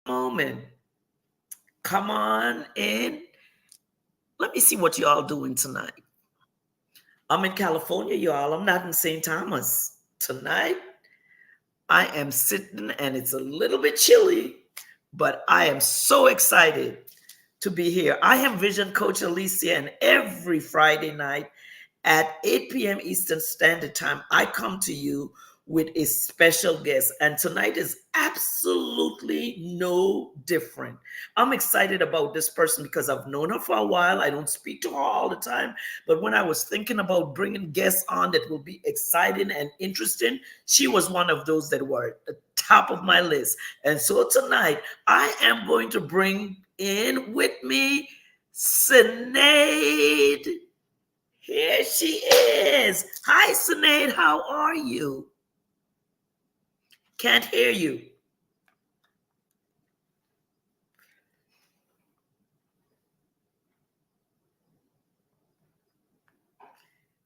moment. Come on in. Let me see what y'all doing tonight. I'm in California, y'all. I'm not in St. Thomas. Tonight, I am sitting and it's a little bit chilly, but I am so excited to be here. I am Vision Coach Alicia, and every Friday night at 8 p.m. Eastern Standard Time, I come to you with a special guest. And tonight is absolutely no different. I'm excited about this person because I've known her for a while. I don't speak to her all the time. But when I was thinking about bringing guests on that will be exciting and interesting, she was one of those that were at the top of my list. And so tonight, I am going to bring in with me Synade. Here she is. Hi, Synade. How are you? Can't hear you.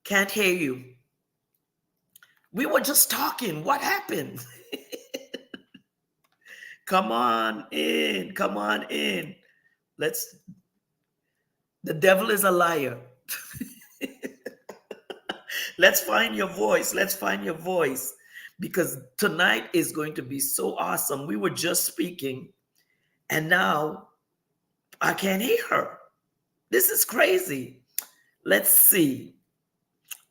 Can't hear you. We were just talking. What happened? Come on in. Come on in. Let's. The devil is a liar. Let's find your voice. Let's find your voice. Because tonight is going to be so awesome. We were just speaking, and now I can't hear her. This is crazy. Let's see.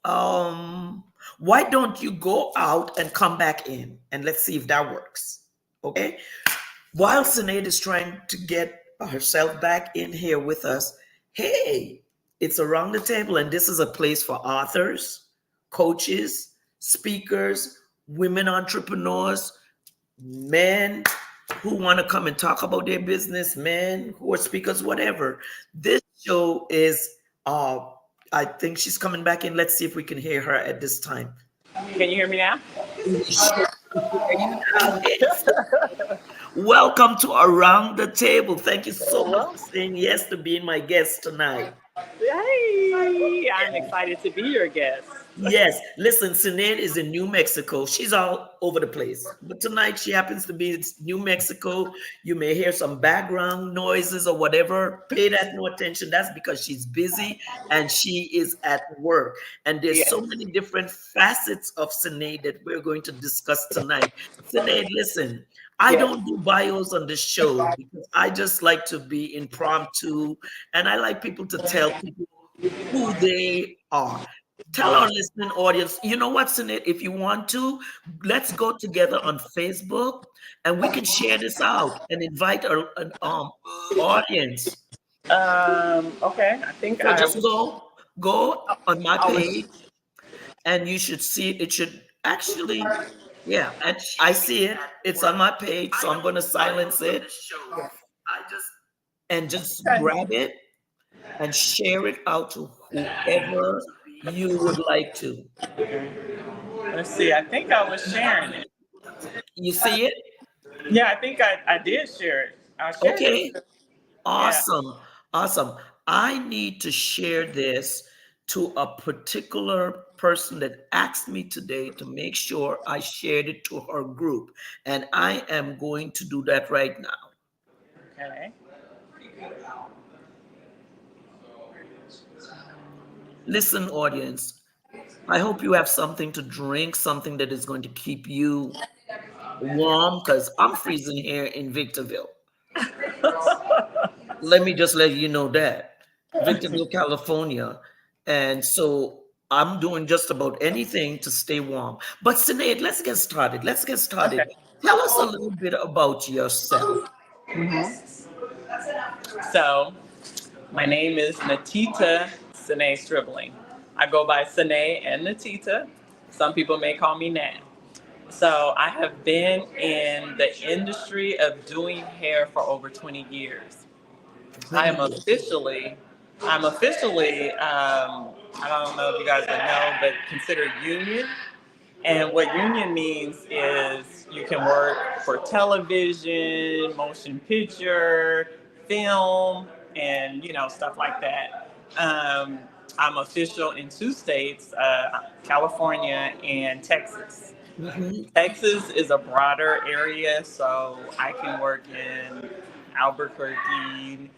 Why don't you go out and come back in, and let's see if that works. Okay. While Synade is trying to get herself back in here with us, hey, it's around the table, and this is a place for authors, coaches, speakers, women entrepreneurs, men who want to come and talk about their business, men who are speakers, whatever. This show is, I think she's coming back in. Let's see if we can hear her at this time. Can you hear me now? Welcome to Around the Table. Thank you so much for saying yes to being my guest tonight. Hey, I'm excited to be your guest. Yes, listen, Synade is in New Mexico. She's all over the place. But tonight she happens to be in New Mexico. You may hear some background noises or whatever. Pay that no attention. That's because she's busy and she is at work. And there's so many different facets of Synade that we're going to discuss tonight. Synade, listen, I don't do bios on this show because I just like to be impromptu and I like people to tell people who they are. Tell our listening audience, you know what's in it? If you want to, let's go together on Facebook and we can share this out and invite our audience. Okay, I think So just go on my page and you should see it. It should actually, yeah, and I see it. It's on my page, so I'm going to silence it. And just grab it and share it out to whoever you would like to. Let's see. I think I was sharing it. You see it? Yeah, I think I did share it. I shared Okay. it. Awesome. Awesome. I need to share this to a particular person that asked me today to make sure I shared it to her group. And I am going to do that right now. Okay. Listen, audience, I hope you have something to drink, something that is going to keep you warm because I'm freezing here in Victorville. Let me just let you know that. Victorville, California. And so I'm doing just about anything to stay warm. But Sinead, let's get started. Let's get started. Okay. Tell us a little bit about yourself. So, my name is Natita Synade Stribling. I go by Synade and Natita. Some people may call me Nat. So, I have been in the industry of doing hair for over 20 years. I'm officially, I don't know if you guys would know, but considered union. And what union means is you can work for television, motion picture, film, and stuff like that. I'm official in 2 states, California and Texas. Mhm. Texas is a broader area, so I can work in Albuquerque.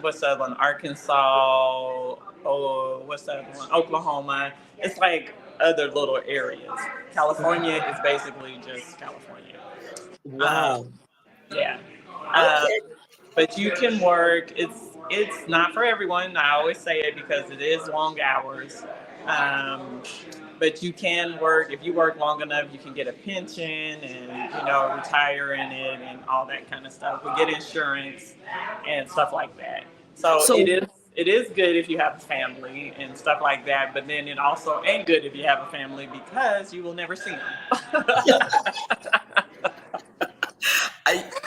What's the other one? Arkansas. Oh, what's the other one? Oklahoma. It's like other little areas. California is basically just California. Um, Wow. yeah. Um, Okay. but you can work. It's not for everyone. I always say it because it is long hours. Um, but you can work if you work long enough. You can get a pension and retire in it and all that kind of stuff. We get insurance and stuff like that. So it So is it is good if you have a family and stuff like that. But then it also ain't good if you have a family because you will never see them.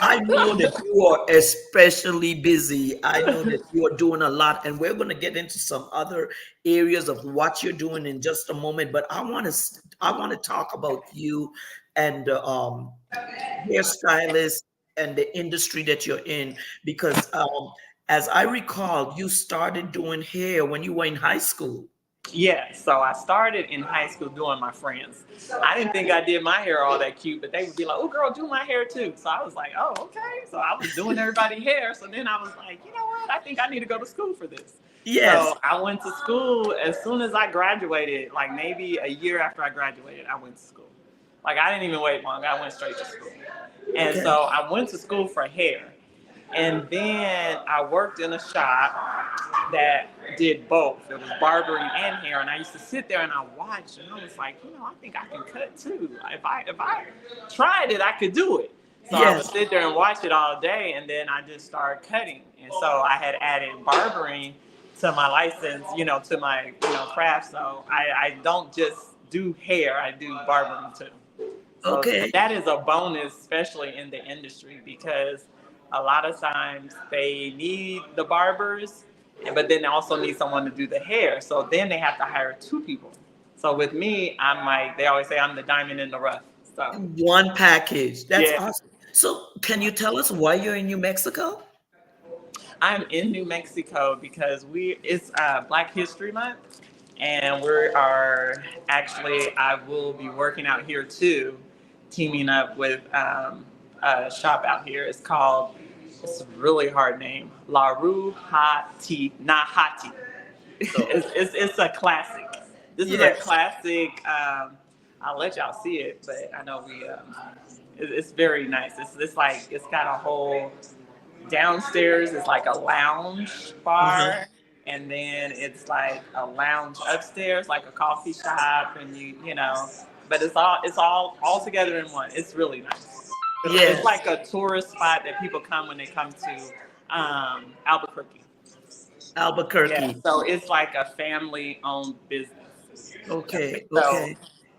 I know that you are especially busy. I know that you are doing a lot, and we're going to get into some other areas of what you're doing in just a moment. But I want to talk about you and hairstylist and the industry that you're in because as I recall, you started doing hair when you were in high school. Yeah, so I started in high school doing my friends. I didn't think I did my hair all that cute, but they would be like, "Oh, girl, do my hair too." So I was like, "Oh, okay." So I was doing everybody's hair. So then I was like, "You know what? I think I need to go to school for this." Yes. So I went to school as soon as I graduated. Like maybe a year after I graduated, I went to school. Like I didn't even wait long. I went straight to school. And Okay. so I went to school for hair. And then I worked in a shop that did both. It was barbering and hair, and I used to sit there and I watched, and I was like, I think I can cut too. If I tried it, I could do it. So I would Yes. sit there and watch it all day, and then I just started cutting. And so I had added barbering to my license, to my craft. So I don't just do hair; I do barbering too. So Okay. that is a bonus, especially in the industry, because a lot of times they need the barbers, but then they also need someone to do the hair. So then they have to hire two people. So with me, I'm like, they always say I'm the diamond in the rough. So One package. That's yeah, awesome. So, can you tell us why you're in New Mexico? I'm in New Mexico because it's Black History Month, and we are actually I will be working out here too, teaming up with a shop out here. It's a really hard name, La Rue Hati Nahati. Oh, It's a classic. This is a yes. classic. I'll let y'all see it, but I know it's very nice. It's like it's got a whole downstairs is like a lounge Uh-huh. bar, and then it's like a lounge upstairs, like a coffee shop, and but it's all together in one. It's really nice. It's Yes. like a tourist spot that people come when they come to Albuquerque. Yeah, Albuquerque. so it's like a family-owned business. Okay, Okay. so Okay.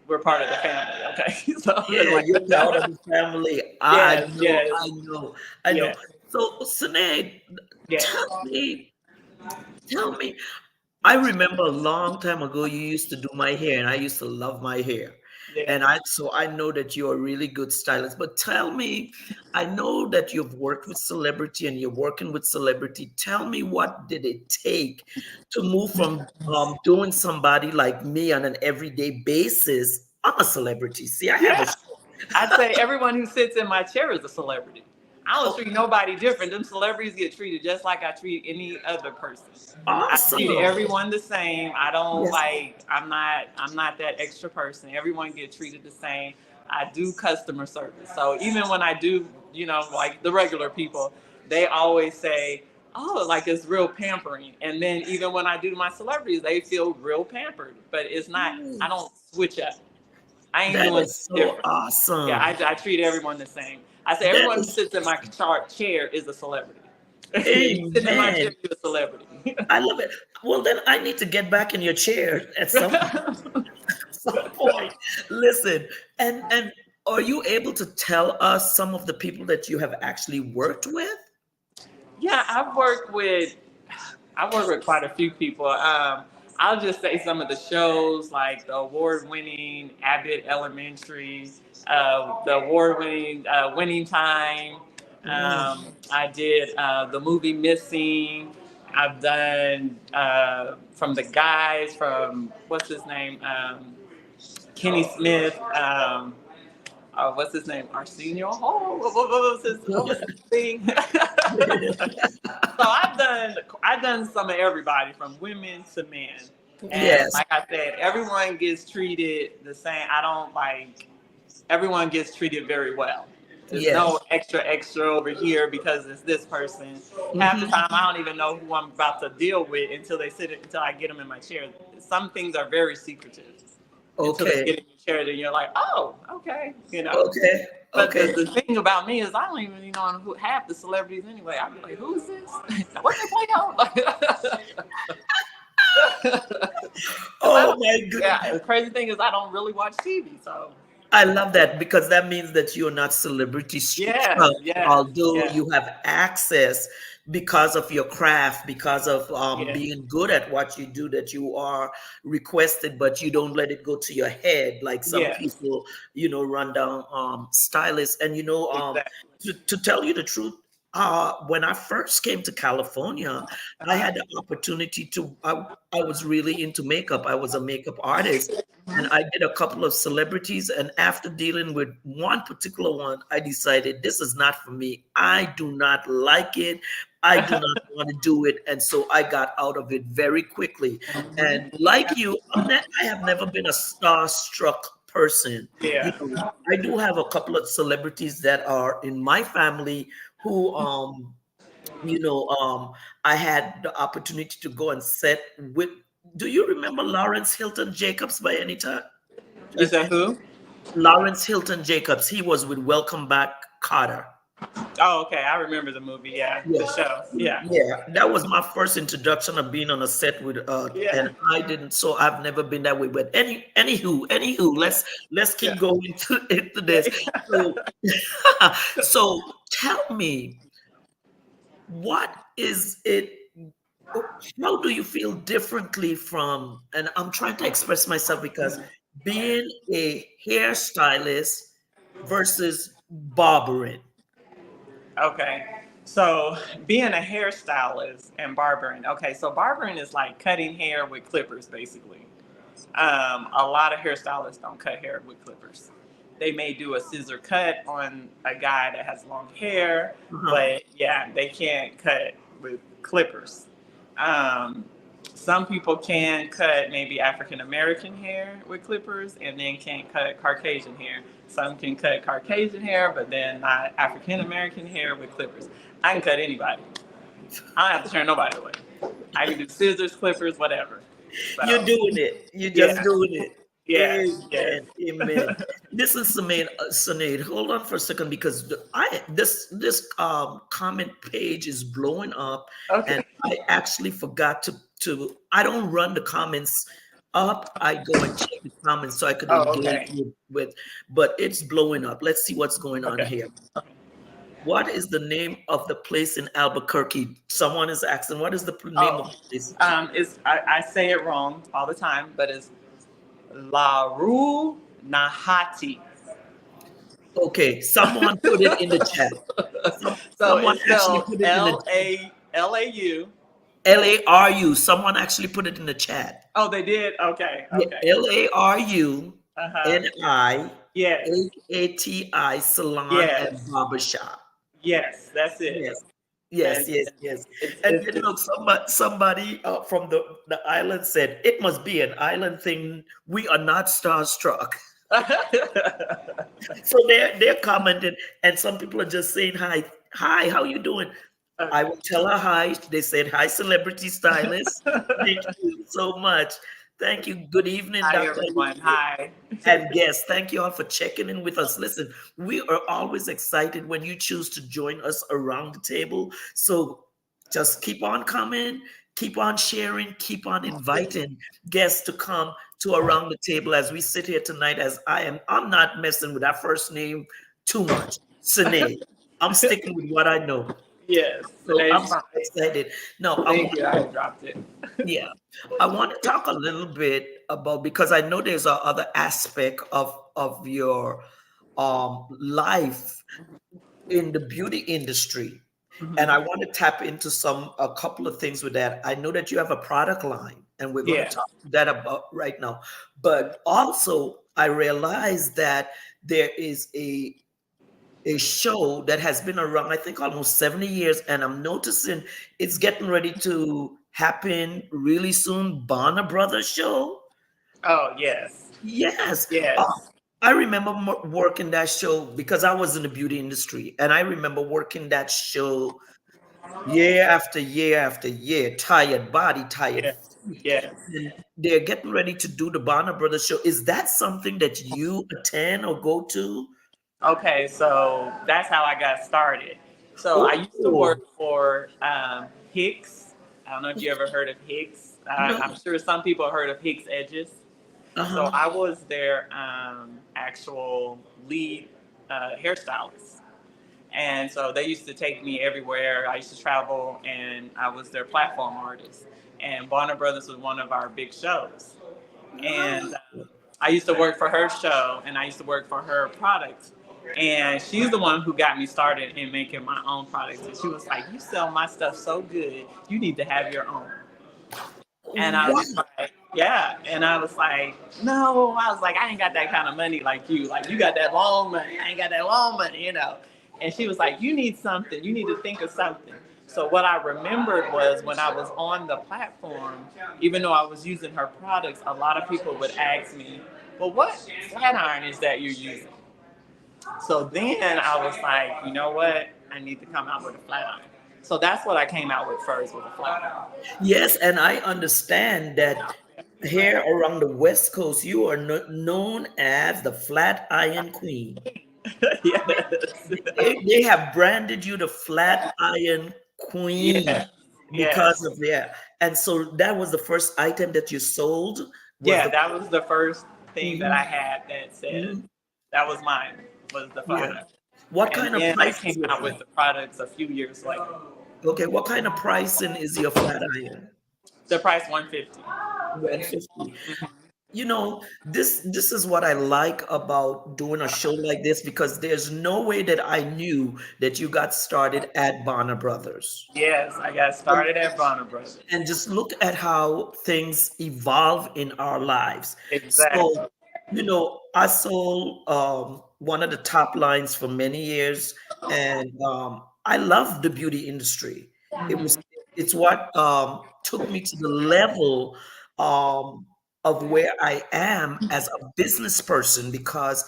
we're part of the family. Okay, so it's Yeah, you're proud of like the family. I yes, know. yes, I know. I know. yes, So, Sinead, yes, tell me, tell me. I remember a long time ago you used to do my hair, and I used to love my hair. yes. And I know that you're a really good stylist. But tell me, I know that you've worked with celebrity and you're working with celebrity. Tell me, what did it take to move from doing somebody like me on an everyday basis? I'm a celebrity. See, I have a Yeah, show. I'd say everyone who sits in my chair is a celebrity. I don't Oh, treat nobody different. Them celebrities get treated just like I treat any other person. I treat awesome. everyone the same. I don't Yes. like. I'm not that extra person. Everyone get treated the same. I do customer service. So even when I do, like the regular people, they always say, "Oh, like it's real pampering." And then even when I do my celebrities, they feel real pampered. But it's not. I don't switch up. I ain't That doing is nothing so different. Yeah, awesome. I treat everyone the same. I say That everyone who is, sits in my chair is a celebrity. If you sit in my chair, amen. you're a celebrity. I love it. Well, then I need to get back in your chair at some point. Listen, and are you able to tell us some of the people that you have actually worked with? Yeah, I've worked with quite a few people. I'll just say some of the shows, like the award-winning Abbott Elementary, the award-winning Winning Time. Wow. I did the movie Missing. I've done from the guys from what's his name? Kenny Smith. What's his name? Arsenio. Oh, what was his thing? So I've done some of everybody from women to men, and Yes, like I said, everyone gets treated the same. I don't like everyone gets treated very well. There's no yes. extra over here because it's this person. Half the Hmm. time, I don't even know who I'm about to deal with until I get them in my chair. Some things are very secretive until they Okay, get in your chair. Then you're like, oh, okay, you know. okay, But okay. the thing about me is I don't even know who half the celebrities anyway. I'm like, who's this? What they play on? Because I Oh don't. my Yeah, goodness. the crazy thing is I don't really watch TV. So I love that because that means that you're not celebrity yes, struck, yes, although yes, you have access because of your craft, because of yes, being good at what you do, that you are requested, but you don't let it go to your head like some yes, people, run down stylists. And exactly. to tell you the truth, when I first came to California, I Uh-huh. had the opportunity I was really into makeup. I was a makeup artist. And I did a couple of celebrities. And after dealing with one particular one, I decided this is not for me. I do not like it. I do not want to do it. And so I got out of it very quickly. Mhm. And like you, I have never been a starstruck person. You Yeah. know, I do have a couple of celebrities that are in my family who you know, I had the opportunity to go and set with. Do you remember Lawrence Hilton Jacobs by any You said who? Lawrence Hilton Jacobs? He was with Welcome Back, Carter. Oh, okay. I remember the movie. Yeah, Yeah, the show. Yeah, yeah. That was my first introduction of being on a set with, and yeah, I didn't. So I've never been that way. But anywho, yeah, let's keep yeah. going into this. So, so tell me, what is it? How do you feel differently from, and I'm trying to express myself because being a hairstylist versus barbering. Okay. So being a hairstylist and barbering. Okay, so barbering is like cutting hair with clippers, basically. A lot of hairstylists don't cut hair with clippers. They may do a scissor cut on a guy that has long hair, Uh-huh. but yeah, they can't cut with clippers. Um, some people can cut maybe African American hair with clippers and then can't cut Caucasian hair. Some can cut Caucasian hair, but then not African American hair with clippers. I can cut anybody. I don't have to turn nobody away. I can do scissors, clippers, whatever. You're So, doing it. You're just yeah. doing it. Yes, yes. Amen. Amen. Listen, Synade, hold on for a second because this comment page is blowing up, and Okay. I actually forgot to. I don't run the comments up. I go and check the comments so I could Oh, engage okay. but it's blowing up. Let's see what's going on Okay. here. What is the name of the place in Albuquerque? Someone is asking, what is the name of Oh, the place? I say it wrong all the time, but it's La Rue Nahati. Okay, someone put it in the chat. So Someone it's actually spelled put it in the Lalau. LARU. Someone actually put it in the chat. Oh, they did. Okay. Yeah, Okay. LARU Uh huh. NI Yes. AATI Salon and Yes. Barbershop. Yes. That's it. Yes, yes, And yes, yes. And then it's look, somebody from the island said it must be an island thing. We are not starstruck. So they're commenting, and some people are just saying hi. Hi, how you doing? I will tell her hi. They said hi, celebrity stylist. Thank you so much. Thank you. Good evening, Hi Dr. everyone. Hi. And guests. Thank you all for checking in with us. Listen, we are always excited when you choose to join us around the table. So just keep on coming, keep on sharing, keep on inviting guests to come to around the table as we sit here tonight. As I'm not messing with that first name too much. Sine. I'm sticking with what I know. Yes. So Today's I'm so fine. excited. Now, Thank you. I dropped it. yeah, I want to talk a little bit about, because I know there's a other aspect of your life in the beauty industry, and I Mhm. want to tap into a couple of things with that. I know that you have a product line, and we're going to Yes. talk that about right now. But also, I realized that there is a show that has been around, I think, almost 70 years, and I'm noticing it's getting ready to happen really soon. Bonner Brothers show. Oh, yes. Yes. Yes. I remember working that show because I was in the beauty industry, and I remember working that show year after year after year, tired body, tired Yes. feet. Yes. And they're getting ready to do the Bonner Brothers show. Is that something that you attend or go to? Okay, so that's how I got started. So I used to Oh, work for Hicks. I don't know if you ever heard of Hicks. no. I'm sure some people heard of Hicks Edges. So Uh-huh. I was their actual lead hairstylist. And so they used to take me everywhere. I used to travel, and I was their platform artist. And Warner Brothers was one of our big shows. And I used to work for her show, and I used to work for her products. And she's the one who got me started in making my own products. And she was like, "You sell my stuff so good, you need to have your own." And I was What? like, yeah. And I was like, no. I was like, I ain't got that kind of money like you. Like, you got that long money. I ain't got that long money, you know. And she was like, you need something. You need to think of something. So what I remembered was when I was on the platform, even though I was using her products, a lot of people would ask me, well, what flat iron is that you're using? So then I was like, you know what? I need to come out with a flat iron. So that's what I came out with first, with a flat iron. Yes, and I understand that here around the West Coast, you are known as the Flat Iron Queen. Yes. They have branded you the Flat Iron Queen Yes. because Yes. of that. And so that was the first item that you sold was Yeah, the that was the first thing that I Mhm, had that said mhm, that was mine, was the yeah. flat. What And kind of then I price is came your out with flat? the products a few years later. Okay, what kind of pricing is your flat iron? The price 150. 150. This is what I like about doing a show like this because there's no way that I knew that you got started at Bonner Brothers. Yes, I got And, started at Bronner Brothers. and just look at how things evolve in our lives. Exactly. So, I sold one of the top lines for many years, and I love the beauty industry. It was Mhm. it's what took me to the level um, of where I am as a business person because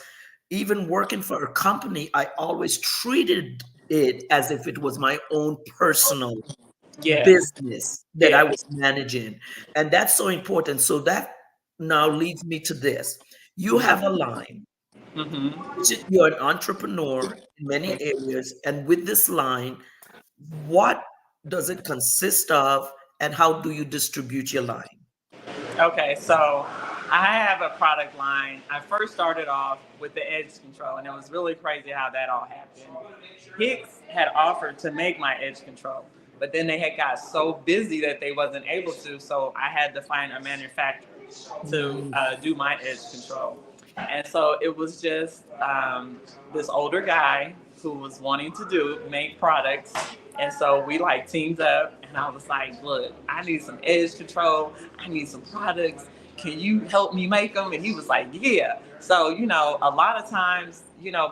even working for a company, I always treated it as if it was my own personal Yes. business that I was Yes. managing. And that's so important. So that now leads me to this. You have a line, Hmm. which is you're an entrepreneur in many areas. And with this line, what does it consist of and how do you distribute your line? Okay, so I have a product line. I first started off with the edge control, and it was really crazy how that all happened. Hicks had offered to make my edge control, but then they had got so busy that they wasn't able to, so I had to find a manufacturer to Mm, do my edge control. And so it was just this older guy who was wanting to make products. And so we like teamed up, and I was like, look, I need some edge control. I need some products. Can you help me make them? And he was like, yeah. So, a lot of times,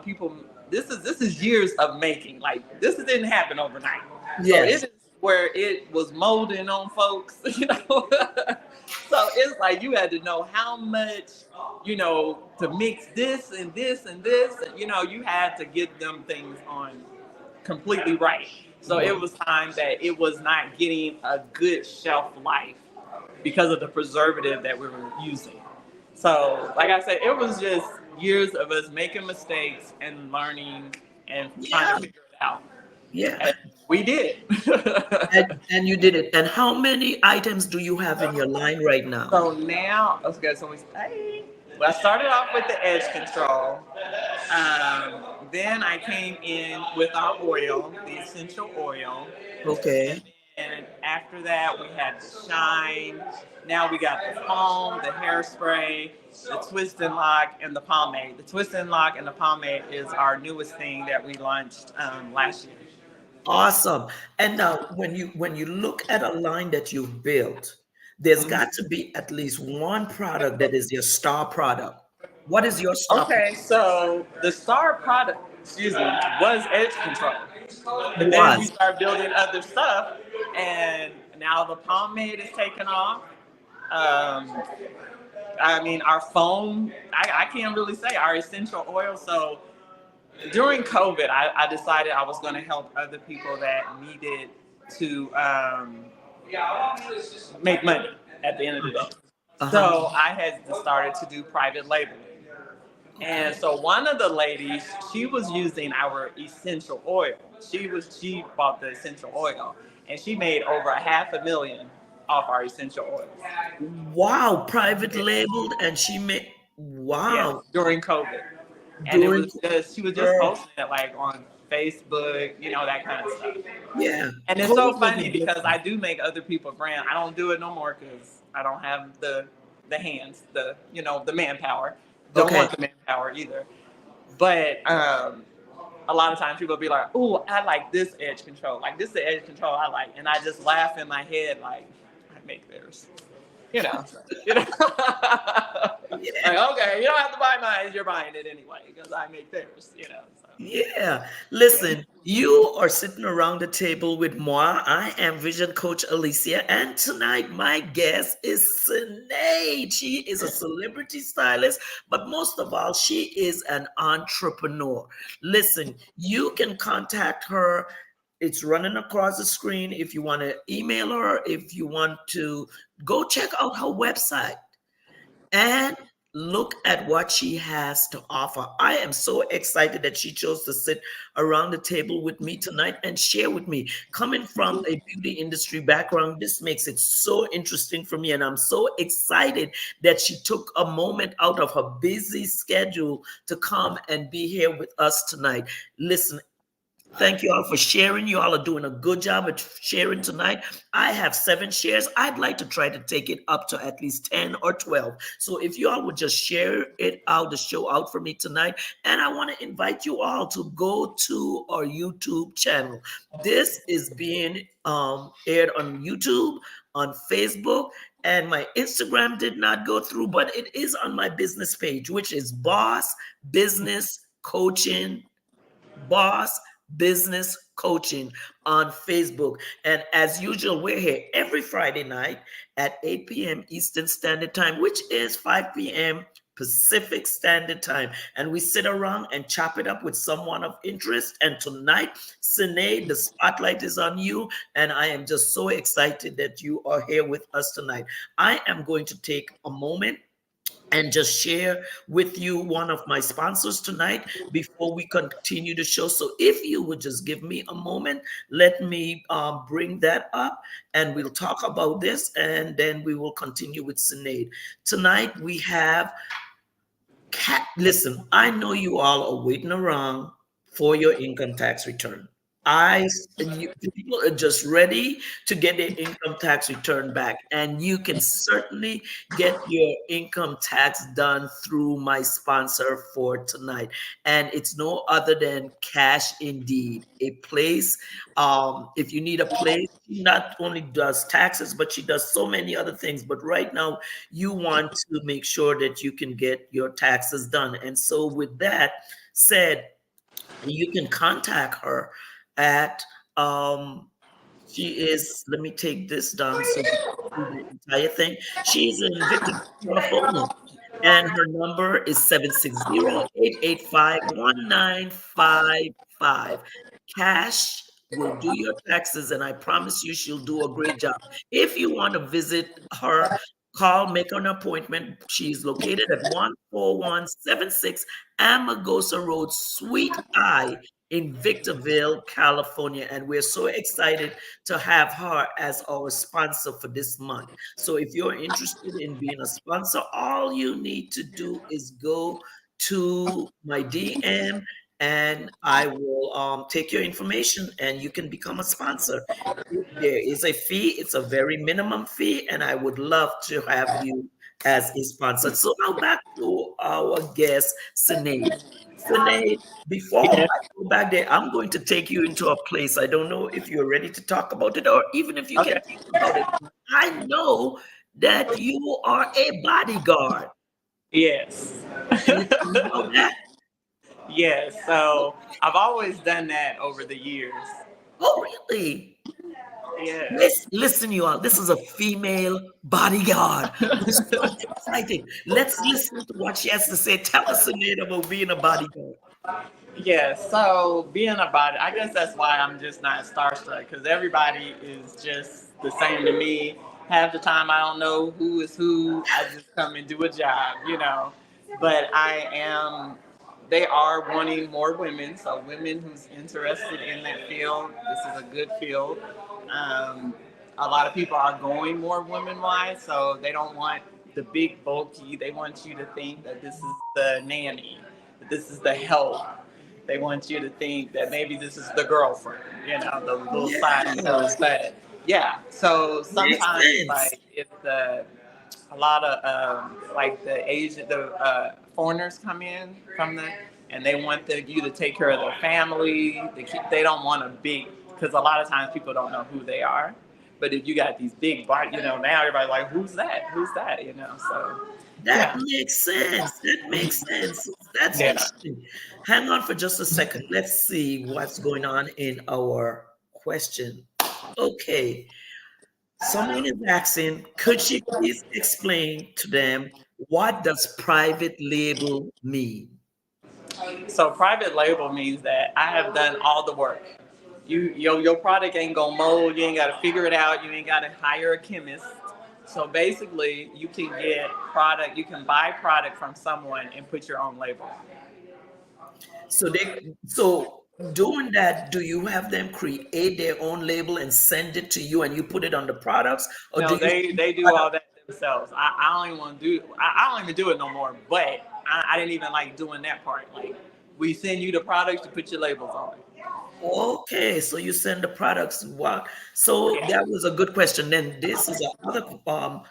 people, this is years of making. Like, this didn't happen overnight. So it yes. is where it was molding on folks, So it's like you had to know how much, to mix this and this and this. And, you had to get them things on completely right. So Wow. it was time that it was not getting a good shelf life because of the preservative that we were using. So, like I said, it was just years of us making mistakes and learning and trying Yeah. to figure it out. Yeah. And we did. And you did it. And how many items do you have in your line right now? So now, okay, so well, I started off with the edge control. Then I came in with our oil, the essential oil. And Okay. then after that, we had the shine. Now we got the foam, the hairspray, the twist and lock, and the pomade. The twist and lock and the pomade is our newest thing that we launched last year. Awesome. And now when you look at a line that you've built, there's got to be at least one product that is your star product. What is your star? Okay, so the star product, excuse me, was edge control. But then we Was. started building other stuff, and now the pomade is taking off. Um, I mean, our foam, I can't really say our essential oil. So during COVID, I decided I was going to help other people that needed to make money at the end of the day. Uh-huh. So I had started to do private labeling. Okay. And so one of the ladies, she was using our essential oil. She bought the essential oil, and she made over 500,000 off our essential oils. Wow, private Yeah. labeled, and she made, Yes, wow, during COVID, and it during, was just she was just girl, posting it like on Facebook, that kind of stuff. yeah, And it's so COVID was a funny because blessing. I do make other people grand. I don't do it no more because I don't have the hands, the manpower. Don't Okay. want the manpower either. But a lot of times people be like, "Oh, I like this edge control. Like this is the edge control I like," and I just laugh in my head like, "I make theirs." You know, you know. Yeah. Like, okay, you don't have to buy mine. You're buying it anyway because I make theirs. So Yeah. yeah. Listen, you are sitting around the table with moi. I am Vision Coach Alicia, and tonight my guest is Synade. She is a celebrity stylist, but most of all, she is an entrepreneur. Listen, you can contact her. It's running across the screen if you want to email her, if you want to go check out her website and look at what she has to offer. I am so excited that she chose to sit around the table with me tonight and share with me. Coming from a beauty industry background, this makes it so interesting for me. And I'm so excited that she took a moment out of her busy schedule to come and be here with us tonight. Listen, thank you all for sharing. You all are doing a good job at sharing tonight. I have 7 shares. I'd like to try to take it up to at least 10 or 12. So if you all would just share it out, the show out for me tonight. And I want to invite you all to go to our YouTube channel. This is being aired on YouTube, on Facebook, and my Instagram did not go through, but it is on my business page, which is Boss Business Coaching, Boss Business Coaching on Facebook. And as usual, we're here every Friday night at 8 p.m. Eastern Standard Time, which is 5 p.m. Pacific Standard Time. And we sit around and chop it up with someone of interest. And tonight, Synade, the spotlight is on you. And I am just so excited that you are here with us tonight. I am going to take a moment and just share with you one of my sponsors tonight before we continue the show. So if you would just give me a moment, let me bring that up and we'll talk about this and then we will continue with Synade. Tonight we have Listen, I know you all are waiting around for your income tax return. People are just ready to get their income tax return back, and you can certainly get your income tax done through my sponsor for tonight. And it's no other than Cash Indeed, a place. If you need a place, she not only does taxes, but she does so many other things. But right now, you want to make sure that you can get your taxes done. And so, with that said, you can contact her at she is, let me take this down so you can see the entire thing. She's in Victor, California, and her number is 760-885-1955. Cash will do your taxes, and I promise you she'll do a great job. If you want to visit her, call, make an appointment. She's located at 14176 Amagosa Road, Suite I in Victorville, California. And we're so excited to have her as our sponsor for this month. So if you're interested in being a sponsor, all you need to do is go to my DM and I will take your information and you can become a sponsor. There is a fee, it's a very minimum fee, and I would love to have you as a sponsor. So now back to our guest, Synade. Synade, before Yeah. I go back there, I'm going to take you into a place. I don't know if you're ready to talk about it or even if you Okay. can talk about it. I know that you are a bodyguard. Yes. Can you tell me about that? Yes. So I've always done that over the years. Oh, really? Yes. Listen, you all. This is a female bodyguard. It's so exciting. Let's listen to what she has to say. Tell us, Anita, about being a bodyguard. Yeah, so being about it, I guess that's why I'm just not starstruck because everybody is just the same to me. Half the time, I don't know who is who. I just come and do a job, you know. But I am, they are wanting more women, so women who's interested in that field. This is a good field. Um, a lot of people are going more women wise, so they don't want the big bulky. They want you to think that this is the nanny, that this is the help. They want you to think that maybe this is the girlfriend, you know, the little side Yeah, stuff. But yeah, so makes sometimes sense. like if the a lot of like the Asian, the foreigners come in from the, and they want you to take care of their family. They don't want a big, because a lot of times people don't know who they are. But if you got these big, you know, now everybody's like, who's that? Who's that? You know, so That yeah, makes sense. That makes sense. That's yeah. interesting. Hang on for just a second. Let's see what's going on in our question. Okay. Someone is asking, could she please explain to them what does private label mean? So private label means that I have done all the work. Your product ain't gonna mold. You ain't got to figure it out. You ain't got to hire a chemist. So basically, you can get product. You can buy product from someone and put your own label. So doing that, do you have them create their own label and send it to you and you put it on the products, or do No, you they do all that themselves. I don't even want to do. I don't even do it no more. But I didn't even like doing that part. Like we send you the products, you put your labels on it. Okay, so you send the products. Wow. So Yeah. that was a good question. Then this is another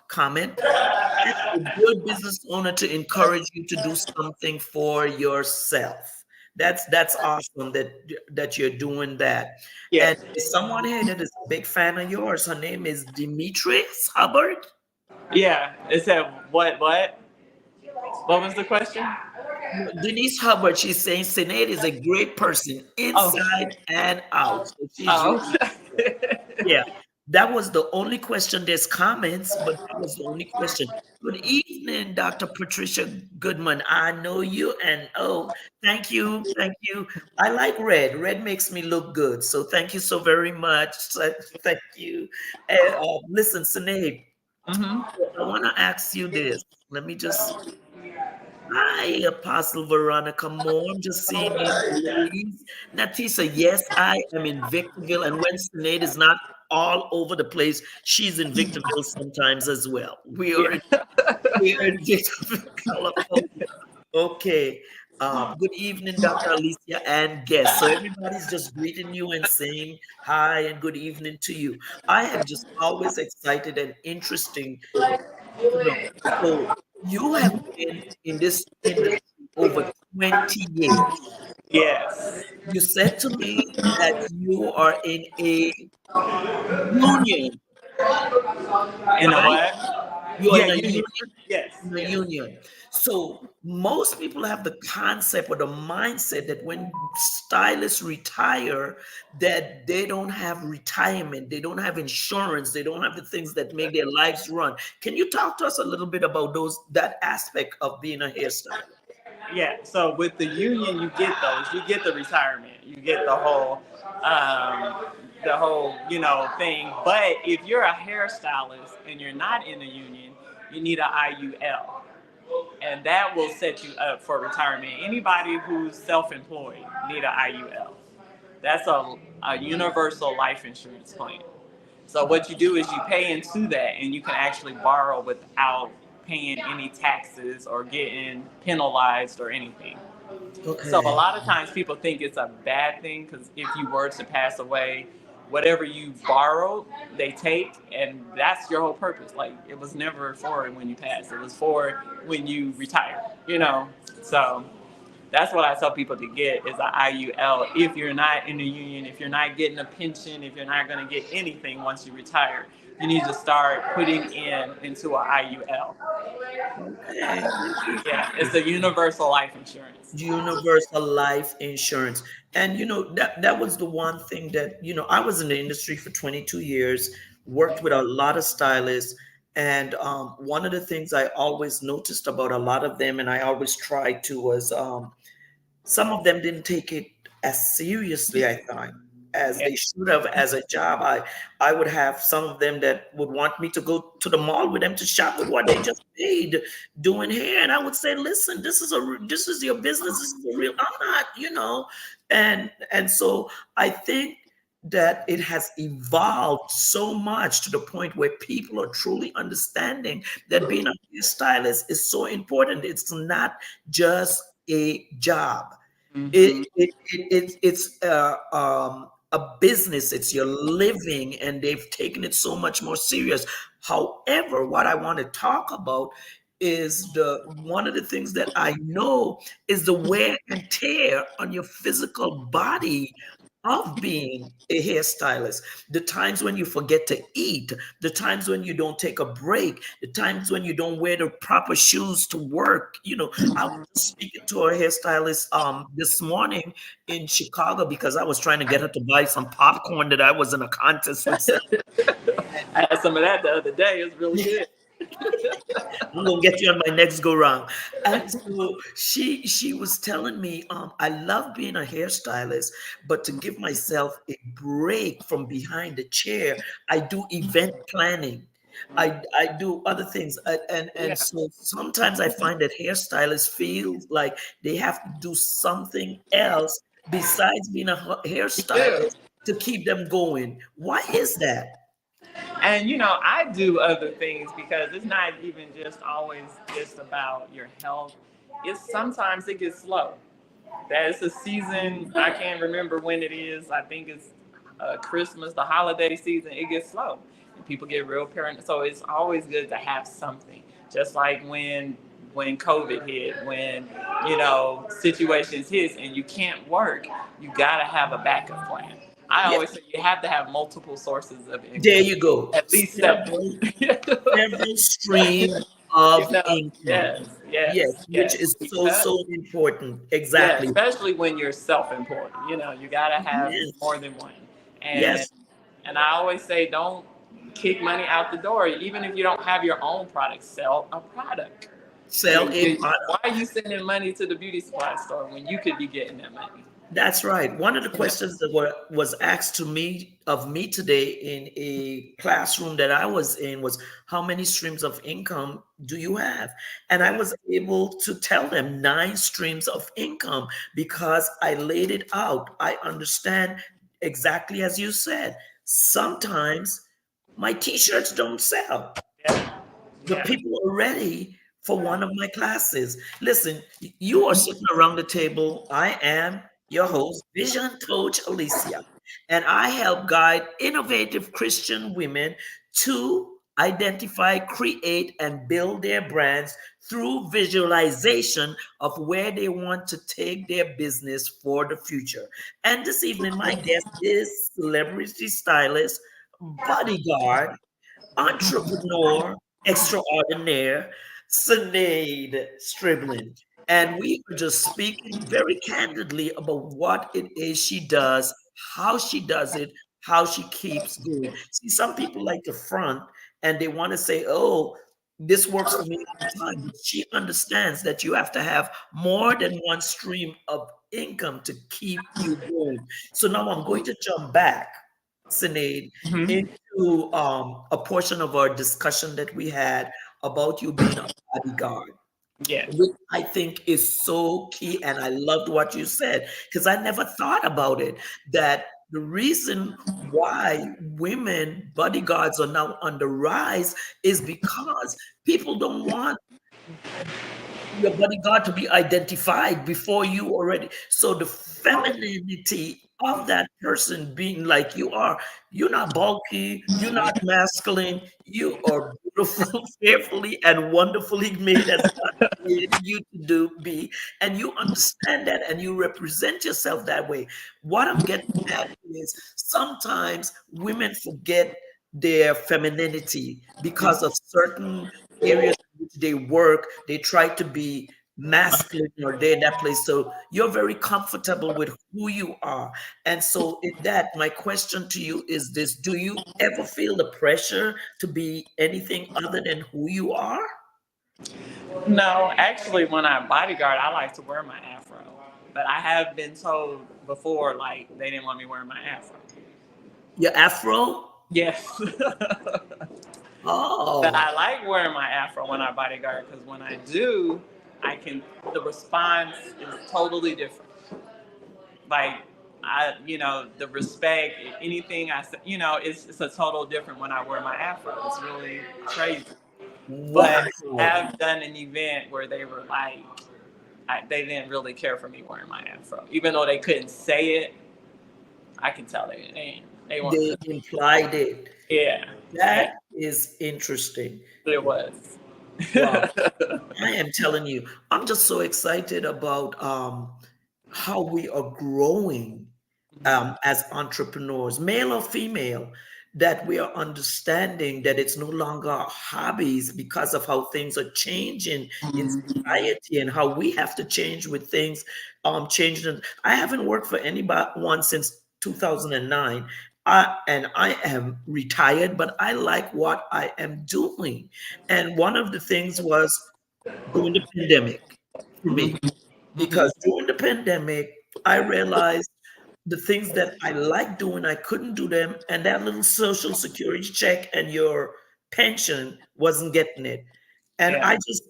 comment. It's a good business owner to encourage you to do something for yourself. That's awesome that you're doing that. And Yes. there's someone here that is a big fan of yours. Her name is Demetrius Hubbard. Yeah. It said what? What? What was the question? Denise Hubbard, she's saying Synade is a great person Oh. inside and out. So she's Oh. really, yeah, that was the only question. There's comments, but that was the only question. Good evening, Dr. Patricia Goodman. I know you, and oh, thank you, thank you. I like red. Red makes me look good. So thank you so very much. Thank you. And listen, Sinead, Mm-hmm. I want to ask you this. Let me just. Hi, Apostle Veronica Moore. I'm just seeing in, ladies. Natisa, yes, I am in Victorville, and when Sinead is not all over the place, she's in Victorville sometimes as well. Yeah. We are in Victorville, California. Okay. Good evening, Dr. Alicia and guests. So everybody's just greeting you and saying hi and good evening to you. I am just always excited and interesting to know. So you have been in this industry over 20 years. Yes. You said to me that you are in a union, In a right? what? You are Yeah, in a union. union. Yes. In a Yes. union. So most people have the concept or the mindset that when stylists retire, that they don't have retirement, they don't have insurance, they don't have the things that make their lives run. Can you talk to us a little bit about that aspect of being a hairstylist? Yeah. So with the union, you get those. You get the retirement. You get the whole, you know, thing. But if you're a hairstylist and you're not in the union, you need an IUL, and that will set you up for retirement. Anybody who's self-employed need an IUL. That's a universal life insurance plan. So what you do is you pay into that, and you can actually borrow without paying any taxes or getting penalized or anything. So a Okay. lot of times people think it's a bad thing because if you were to pass away, whatever you borrowed, they take, and that's your whole purpose. Like it was never for when you pass; it was for when you retire. You know, so That's what I tell people to get is an IUL. If you're not in the union, if you're not getting a pension, if you're not going to get anything once you retire, you need to start putting into an IUL. Okay, Yeah, interesting. it's a universal life insurance. Universal life insurance. And that was the one thing that, I was in the industry for 22 years, worked with a lot of stylists. And one of the things I always noticed about a lot of them, and I always tried to, was some of them didn't take it as seriously, I thought, as Yeah. they should have as a job. I would have some of them that would want me to go to the mall with them to shop with what they just paid doing hair, and I would say, "Listen, this is your business. This is a real. I'm not, and so I think that it has evolved so much to the point where people are truly understanding that being a hairstylist is so important. It's not just a job. Mm-hmm. It's a business. It's your living, and they've taken it so much more serious. However, what I want to talk about is the one of the things that I know is the wear and tear on your physical body of being a hairstylist. The times when you forget to eat, the times when you don't take a break, the times when you don't wear the proper shoes to work. I was just speaking to a hairstylist this morning in Chicago because I was trying to get her to buy some popcorn that I was in a contest with. I had some of that the other day. It's really good. I'm gonna get you on my next go round. And so she was telling me, I love being a hairstylist, but to give myself a break from behind the chair, I do event planning. I do other things, and Yeah, so sometimes I find that hairstylists feel like they have to do something else besides being a we do. hairstylist to keep them going. Why is that? And I do other things because it's not even just always just about your health. It's sometimes it gets slow. That it's a season. I can't remember when it is. I think it's Christmas, the holiday season. It gets slow, and people get real paranoid. So it's always good to have something. Just like when COVID hit, when situations hit, and you can't work, you gotta have a backup plan. I Yeah, always say you have to have multiple sources of there income, you go. at least seven. Several stream of income. Yes, yes, Yes, which yes. is so, Because so important. yeah, Exactly. especially when you're self-employed. You gotta have Yes. more than one. And Yes. and I always say don't kick money out the door. Even if you don't have your own product, sell a product. Sell a Why product. are you sending money to the beauty supply store when you could be getting that money? That's right. One of the You know? questions that was asked to me of me today in a classroom that I was in was, how many streams of income do you have? And I was able to tell them 9 streams of income because I laid it out. I understand exactly as you said. Sometimes my t-shirts don't sell, Yeah, but yeah. people are ready for one of my classes. Listen, you are sitting around the table. I am your host, Vision Coach Alicia, and I help guide innovative Christian women to identify, create, and build their brands through visualization of where they want to take their business for the future. And this evening, my guest is celebrity stylist, bodyguard, entrepreneur extraordinaire, Synade Stribling. And we were just speaking very candidly about what it is she does, how she does it, how she keeps going. See, some people like to front and they want to say, oh, this works for me all the time. But she understands that you have to have more than one stream of income to keep you going. So now I'm going to jump back, Sinead, Mhm. into a portion of our discussion that we had about you being a bodyguard, Yes. which I think is so key. And I loved what you said because I never thought about it. That the reason why women bodyguards are now on the rise is because people don't want your bodyguard to be identified before you already. So the femininity of that person being like you are, you're not bulky, you're not masculine, you are beautiful, fearfully and wonderfully made as God created you to be, and you understand that, and you represent yourself that way. What I'm getting at is sometimes women forget their femininity because of certain areas in which they work. They try to be masculine or they're in that place. So you're very comfortable with who you are. And so in that, my question to you is this: do you ever feel the pressure to be anything other than who you are? No, actually, when I bodyguard, I like to wear my afro. But I have been told before, like, they didn't want me wearing my afro. Your afro? Yes. But Oh, I like wearing my afro when I bodyguard because when I do, I can, the response is totally different. Like, the respect, anything I say, it's a total different when I wear my afro. It's really crazy. But I wow. have done an event where they were like, they didn't really care for me wearing my afro. Even though they couldn't say it, I can tell they weren't They feeling implied it. it. Yeah, yeah, That is interesting. it was. Wow. I am telling you, I'm just so excited about how we are growing as entrepreneurs, male or female, that we are understanding that it's no longer hobbies because of how things are changing in society and how we have to change with things changing. I haven't worked for anyone since 2009. I am retired, but I like what I am doing. And one of the things was during the pandemic for me, because during the pandemic, I realized the things that I like doing, I couldn't do them, and that little social security check and your pension wasn't getting it. And Yeah, I just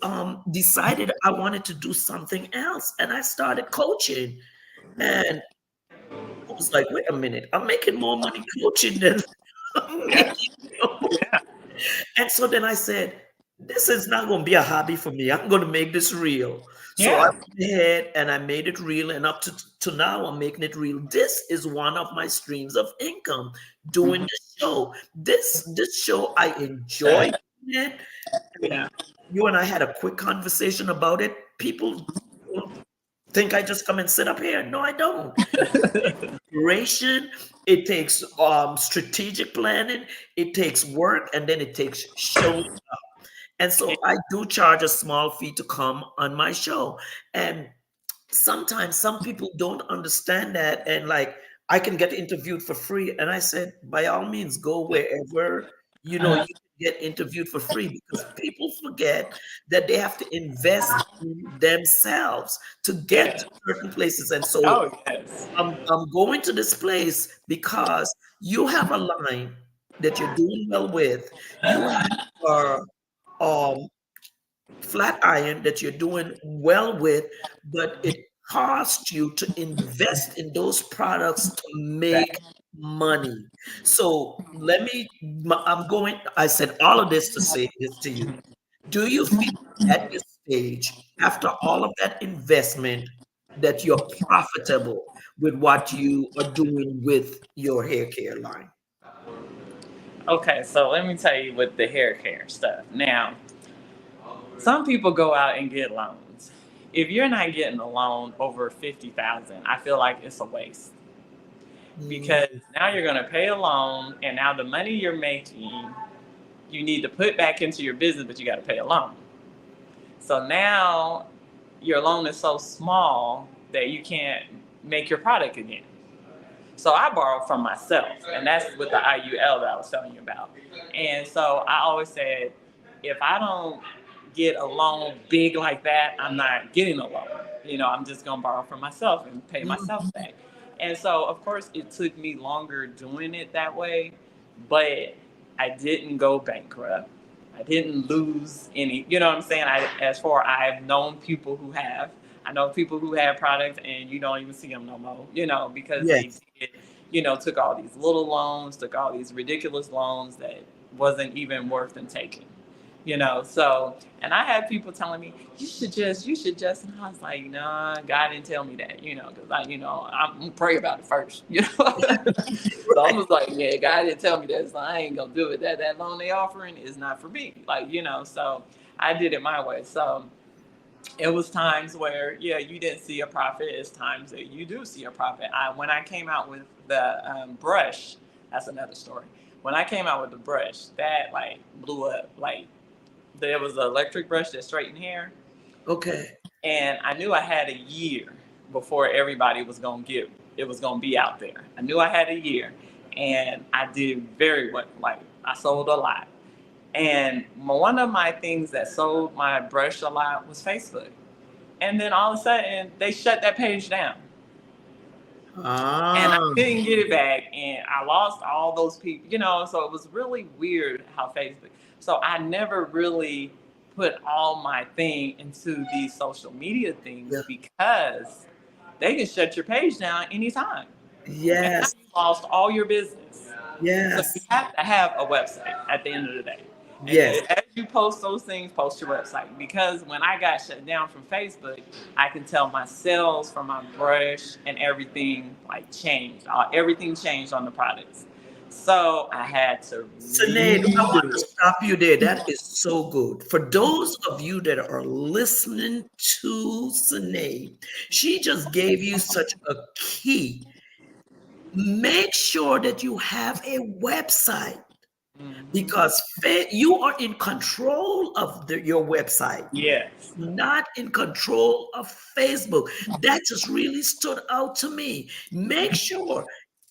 decided I wanted to do something else, and I started coaching. And I was like, wait a minute, I'm making more money coaching than I'm yeah, making. yeah. And so then I said, this is not going to be a hobby for me. I'm going to make this real. So I Yeah. went ahead and I made it real. And up to now, I'm making it real. This is one of my streams of income doing Mhm. the show. This show, I enjoy doing it. And Yeah. you and I had a quick conversation about it. People don't think I just come and sit up here. No, I don't. Preparation, it takes strategic planning, it takes work, and then it takes showing. And so I do charge a small fee to come on my show. And sometimes some people don't understand that. And like, I can get interviewed for free. And I said, by all means, go wherever you Uh-huh. can get interviewed for free, because people forget that they have to invest in themselves to get Yeah. to certain places. And so Oh yes. I'm going to this place because you have a line that you're doing well with. You have um, flat iron that you're doing well with, but it costs you to invest in those products to Right. make money. So I said all of this to say this to you. Do you feel at this stage, after all of that investment, that you're profitable with what you are doing with your hair care line? Okay, so let me tell you with the hair care stuff. Now, some people go out and get loans. If you're not getting a loan over 50,000, I feel like it's a waste because Mm, now you're going to pay a loan, and now the money you're making, you need to put back into your business, but you got to pay a loan. So now your loan is so small that you can't make your product again. So I borrowed from myself, and that's with the IUL that I was telling you about. And so I always said, if I don't get a loan big like that, I'm not getting a loan. I'm just gonna borrow from myself and pay myself mm, back. And so, of course, it took me longer doing it that way, but I didn't go bankrupt. I didn't lose any. You know what I'm saying? I've known people who have. I know people who have products and you don't even see them no more. Because they yes. did, took all these little loans, took all these ridiculous loans that wasn't even worth them taking. So, and I had people telling me, you should just, and I was like, nah, God didn't tell me that, because I'm gonna pray about it first. So I Right. was like, yeah, God didn't tell me that, so I ain't gonna do it. That loan they offering is not for me, so I did it my way. So it was times where, yeah, you didn't see a profit. It's times that you do see a profit. When I came out with the brush, that's another story. When I came out with the brush, that like blew up. Like there was an electric brush that straightened hair, Okay. and I knew I had a year before everybody was gonna get it was gonna be out there. I knew I had a year, and I did very well. Like I sold a lot, and one of my things that sold my brush a lot was Facebook. And then all of a sudden, they shut that page down, and I Ah, couldn't get it back, and I lost all those people. So it was really weird how Facebook. So I never really put all my thing into these social media yeah. things because they can shut your page down anytime, and now Yes. you lost all your business. So you Yes. have to have a website at the end of the day. And Yes. as you post those things, post your website. Because when I got shut down from Facebook, I can tell my sales from my brush and everything like changed. Everything changed on the products. So I had to Synade, I want redo to it. stop you there. That is so good. For those of you that are listening to Synade, she just gave you such a key. Make sure that you have a website Mhm. because you are in control of your website, Yes. not in control of Facebook. That just really stood out to me. Make sure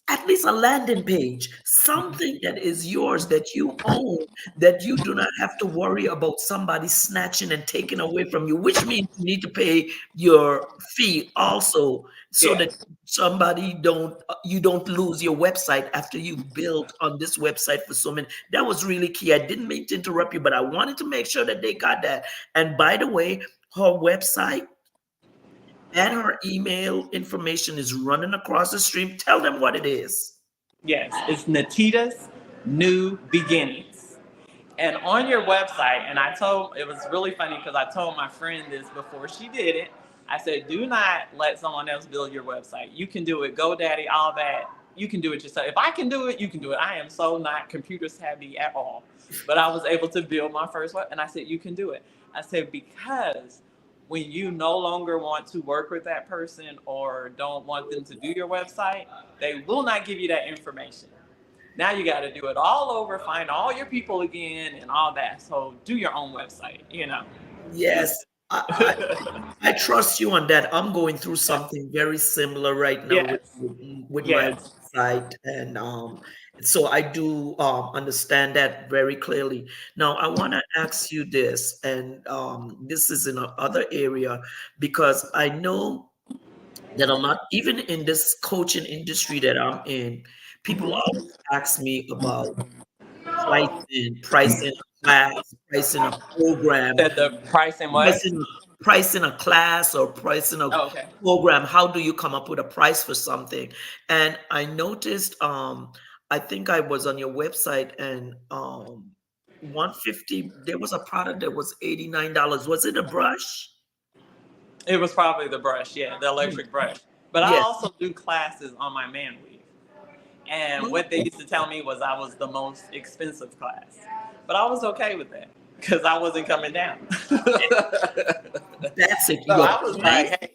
at least a landing page, something that is yours, that you own, that you do not have to worry about somebody snatching and taking away from you, which means you need to pay your fee also so that Yes. somebody don't you don't lose your website after you built on this website for so many. That was really key. I didn't mean to interrupt you, but I wanted to make sure that they got that. And by the way, her website and her email information is running across the stream. Tell them what it is. Yes. It's Natita's New Beginnings. And on your website, and it was really funny because I told my friend this before she did it. I said, do not let someone else build your website. You can do it, GoDaddy, all that. You can do it yourself. If I can do it, you can do it. I am so not computer savvy at all. But I was able to build my first web, and I said, you can do it. I said, because when you no longer want to work with that person or don't want them to do your website, they will not give you that information. Now you got to do it all over, find all your people again, and all that. So do your own website. Yes, Just I trust you on that. I'm going through yeah. something very similar right now with Yes, with my yes, website, and so I do understand that very clearly. Now, I want to ask you this, and this is in another area because I know that I'm not even in this coaching industry that I'm in. People hmm always ask me about pricing a class, pricing a program, said the price and what? pricing pricing a class or pricing a Oh, okay. program. How do you come up with a price for something? And I noticed, I think I was on your website, and 150, there was a product that was $89. Was it a brush? It was probably the brush, yeah, the Mm, electric brush. But I yes. also do classes on my man weave. And what they used to tell me was I was the most expensive class. But I was okay with that because I wasn't coming down. So That's it. Your I was price like, hey,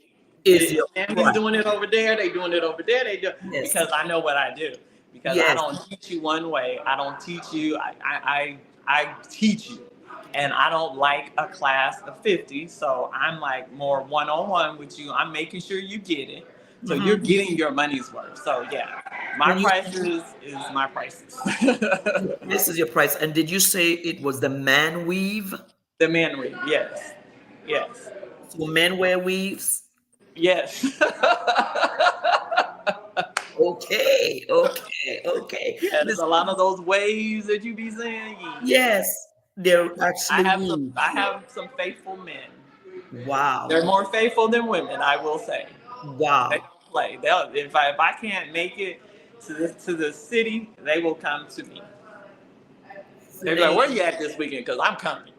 is your Sandy's price. doing it over there. They doing it over there. They do Yes. because I know what I do. Because I Yes. don't teach you one way. I don't teach you. I teach you, and I don't like a class of 50. So I'm like more one on one with you. I'm making sure you get it. So you're Mhm. getting your money's worth. So yeah, my When you prices is my prices. This is your price, and did you say it was the man weave? The man weave, yes, yes, So men wear weaves. yes. Okay, okay, okay. Yes, a Listen, lot of those waves that you be seeing. yes, they're I actually have some. weaves. I have some faithful men. They're Wow, more faithful than women, I will say. They wow. don't play. They'll if I can't make it to the city, they will come to me. They're like, Sinead, "Where you at this weekend? Because I'm coming."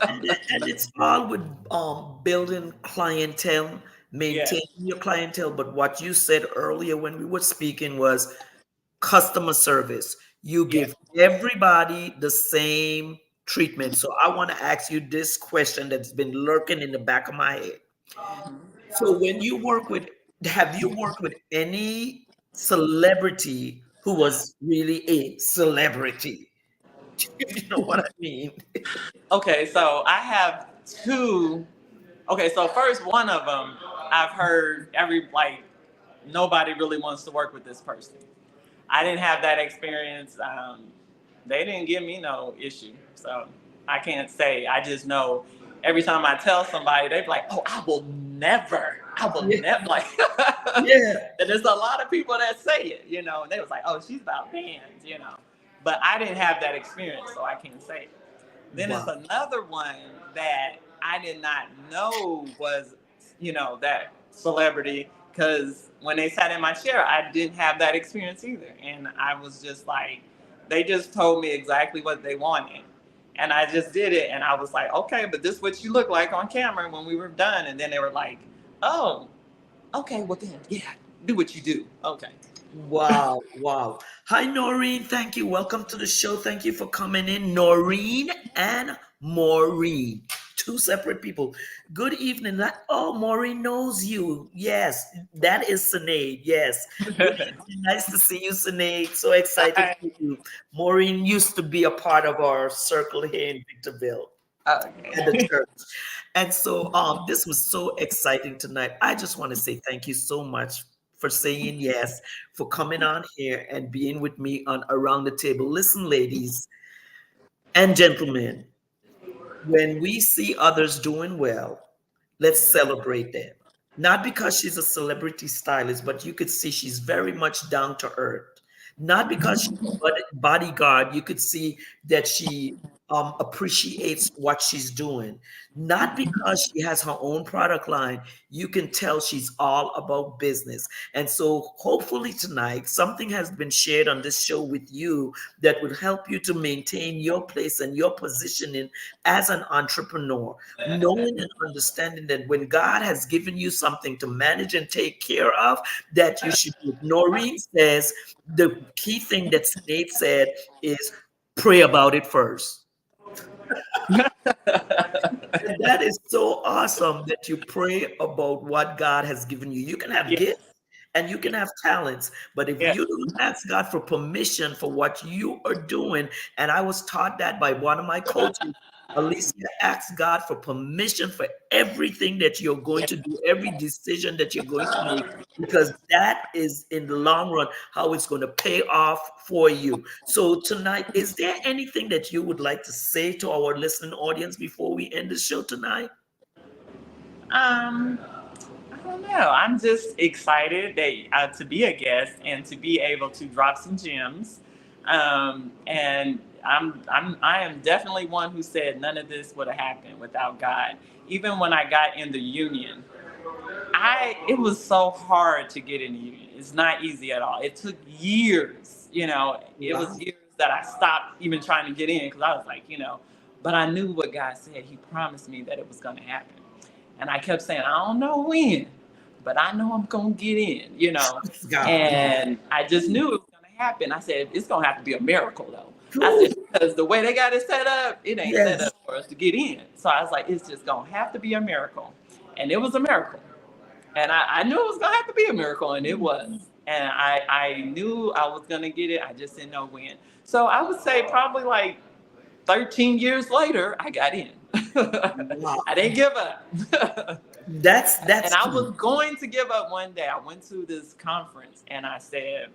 and it's all with building clientele, Yes, maintaining your clientele. But what you said earlier when we were speaking was customer service. You yes, give everybody the same treatment. So I want to ask you this question that's been lurking in the back of my head. So when you work with, have you worked with any celebrity who was really a celebrity? You know what I mean? Okay, so I have two. Okay, so first one of them, I've heard nobody really wants to work with this person. I didn't have that experience. They didn't give me no issue, so I can't say. I just know every time I tell somebody, they're like, "Oh, I will Yeah, never." Like, yeah. and there's a lot of people that say it, and they was like, "Oh, she's about bands." But I didn't have that experience, so I can't say it. Then there's Wow. another one that I did not know was, that celebrity, because when they sat in my chair, I didn't have that experience either. And I was just like, they just told me exactly what they wanted. And I just did it. And I was like, okay, but this is what you look like on camera when we were done. And then they were like, oh, okay, well then, yeah, do what you do. Okay. Wow, wow. Hi, Noreen. Thank you. Welcome to the show. Thank you for coming in. Noreen and Maureen, two separate people. Good evening. Oh, Maureen knows you. Yes, that is Synade. Yes. Good evening. Nice to see you, Synade. So excited Hi. for you. Maureen used to be a part of our circle here in Victorville at the Okay. church. And so this was so exciting tonight. I just want to say thank you so much for saying yes, for coming on here and being with me on Around the Table. Listen, ladies and gentlemen, when we see others doing well, let's celebrate them. Not because she's a celebrity stylist, but you could see she's very much down to earth. Not because she's a bodyguard, you could see that she appreciates what she's doing. Not because she has her own product line, you can tell she's all about business. And so, hopefully, tonight, something has been shared on this show with you that would help you to maintain your place and your positioning as an entrepreneur, knowing and understanding that when God has given you something to manage and take care of, that you should do. Noreen says the key thing that Nate said is pray about it first. And that is so awesome that you pray about what God has given you. You can have Yes. gifts and you can have talents, but if Yes. you don't ask God for permission for what you are doing, and I was taught that by one of my coaches, Alicia, ask God for permission for everything that you're going to do, every decision that you're going to make, because that is in the long run how it's going to pay off for you. So tonight, is there anything that you would like to say to our listening audience before we end the show tonight? Um, I don't know. I'm just excited that to be a guest and to be able to drop some gems. And I am definitely one who said none of this would have happened without God. Even when I got in the union, it was so hard to get in the union. It's not easy at all. It took years. It was Wow. years that I stopped even trying to get in because I was like, but I knew what God said. He promised me that it was going to happen. And I kept saying, I don't know when, but I know I'm going to get in. God. And I just knew it was going to happen. I said, it's going to have to be a miracle, though. I Whew. said, because the way they got it set up, it ain't set Yes. up for us to get in. So I was like, it's just going to have to be a miracle. And it was a miracle. And I knew it was going to have to be a miracle, and it was. And I knew I was going to get it. I just didn't know when. So I would say probably like 13 years later, I got in. Wow. I didn't give up. That's And I key. was going to give up one day. I went to this conference and I said,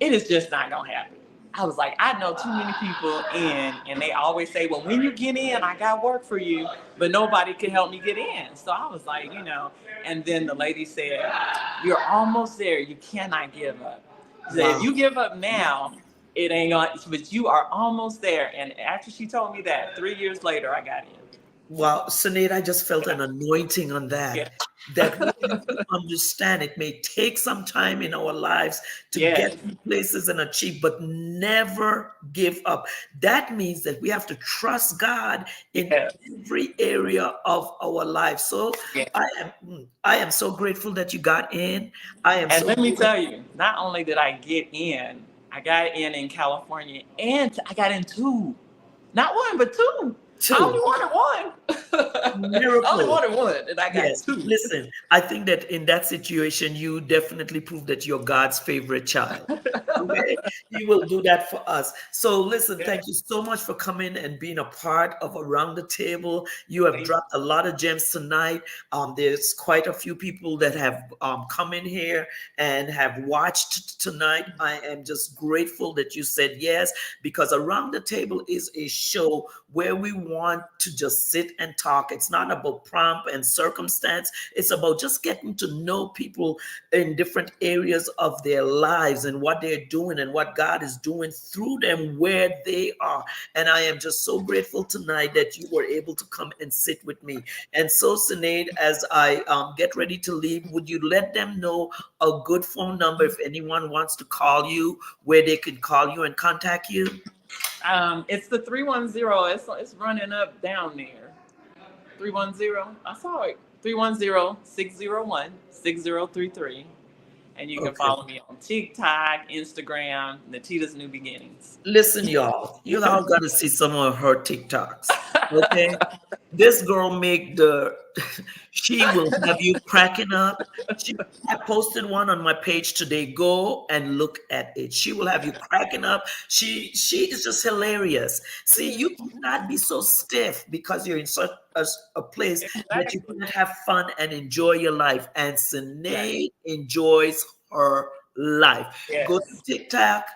it is just not going to happen. I was like, I know too many people in, and they always say, well, when you get in, I got work for you, but nobody can help me get in. So I was like, and then the lady said, you're almost there. You cannot give up. She said, if Wow. you give up now, it ain't going to, but you are almost there. And after she told me that, 3 years later, I got in. Wow, Sinead, I just felt an anointing on Yeah. that. That we have to understand it may take some time in our lives to get Yes. to places and achieve, but never give up. That means that we have to trust God in Yes. every area of our life. So Yes. I am so grateful that you got in. I am And so let me grateful. tell you, not only did I get in, I got in California, and I got in two. Not one, but two. I only Two. wanted one. I only Miracle. wanted one, and I got Yes. two. Listen, I think that in that situation, you definitely prove that you're God's favorite child. Okay, He will do that for us. So, listen, Yeah. thank you so much for coming and being a part of Around the Table. You have Thank dropped a lot of gems tonight. There's quite a few people that have come in here and have watched tonight. I am just grateful that you said yes, because Around the Table is a show where we want to just sit and talk. It's not about prompt and circumstance. It's about just getting to know people in different areas of their lives and what they're doing and what God is doing through them where they are. And I am just so grateful tonight that you were able to come and sit with me. And so, Synade, as I get ready to leave, would you let them know a good phone number if anyone wants to call you, where they could call you and contact you? It's the 310. It's running up down there. 310. I saw it. 310-601-6033. And you can Okay. follow me on TikTok, Instagram, Natita's New Beginnings. Listen, y'all, you all got to see some of her TikToks. Okay. This girl make the she will have you cracking up. I posted one on my page today. Go and look at it. She will have you cracking up. She is just hilarious. See, you cannot be so stiff because you're in such a place that you Exactly. cannot have fun and enjoy your life. And Exactly. Sinead enjoys her life. Go to Yes. TikTok,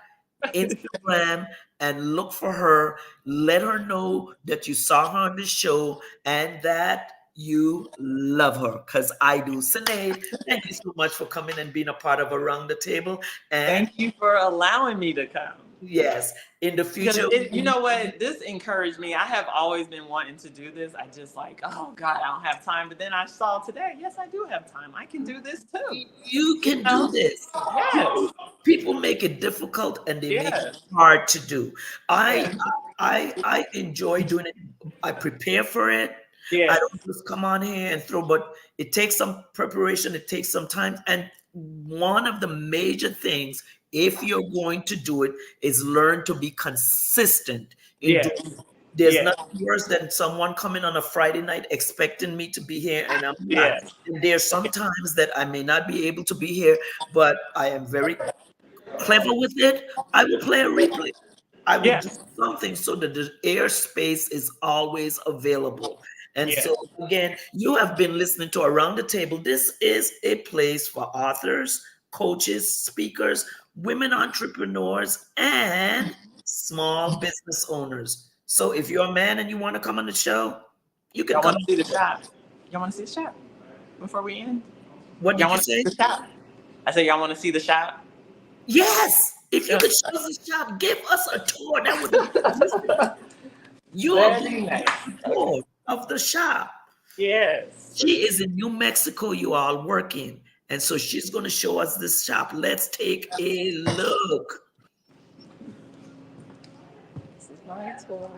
Instagram, and look for her. Let her know that you saw her on the show and that you love her, because I do. Sinead, thank you so much for coming and being a part of Around the Table. And Thank you for allowing me to come. yes, in the Because future, you know what, this encouraged me. I have always been wanting to do this. I just like, oh God, I don't have time. But then I saw today, yes, I do have time. I can do this too. you You can do know? this. Yes. People make it difficult and they make it Yes. hard to do. I Yes. I enjoy doing it. I prepare for it. I Yes. don't just come on here and throw, but it takes some preparation, it takes some time. And one of the major things, if you're going to do it, is learn to be consistent in doing. Yes. There's Yes. nothing worse than someone coming on a Friday night expecting me to be here and I'm not. Yes. And there's sometimes that I may not be able to be here, but I am very clever with it. I will play a replay. I will do Yes. something so that the airspace is always available. And so, Yes. again, you have been listening to Around the Table. This is a place for authors, coaches, speakers, women entrepreneurs, and small business owners. So, if you're a man and you want to come on the show, you can Y'all come. want to see the shop? Y'all want to see the shop before we end? What Y'all did you want to see say? the shop? I said, y'all want to see the shop? Yes. If you Yeah. could show us the shop, give us a tour. That would be fantastic. You are Very going to nice. give us a Okay. tour of the shop. Yes. She is in New Mexico, you all working. And so she's going to show us this shop. Let's take a look. This is my tour.